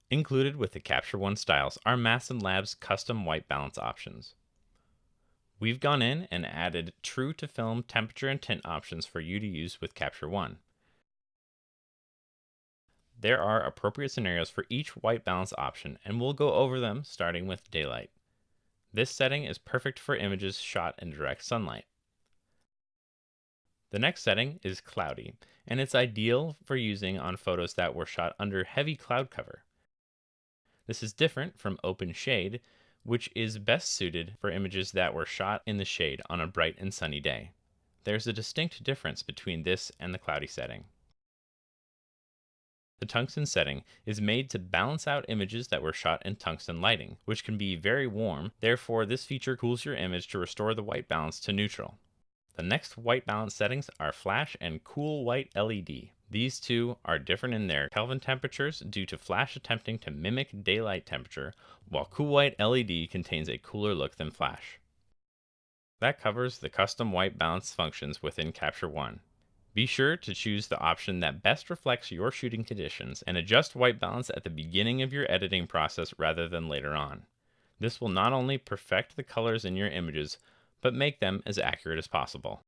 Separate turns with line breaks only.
Included with the Capture One styles are Mastin Labs custom white balance options. We've gone in and added true to film temperature and tint options for you to use with Capture One. There are appropriate scenarios for each white balance option, and we'll go over them starting with daylight. This setting is perfect for images shot in direct sunlight. The next setting is cloudy, and it's ideal for using on photos that were shot under heavy cloud cover. This is different from open shade, which is best suited for images that were shot in the shade on a bright and sunny day. There's a distinct difference between this and the cloudy setting. The tungsten setting is made to balance out images that were shot in tungsten lighting, which can be very warm. Therefore, this feature cools your image to restore the white balance to neutral. The next white balance settings are flash and cool white LED. These two are different in their Kelvin temperatures due to flash attempting to mimic daylight temperature, while cool white LED contains a cooler look than flash. That covers the custom white balance functions within Capture One. Be sure to choose the option that best reflects your shooting conditions and adjust white balance at the beginning of your editing process rather than later on. This will not only perfect the colors in your images, but make them as accurate as possible.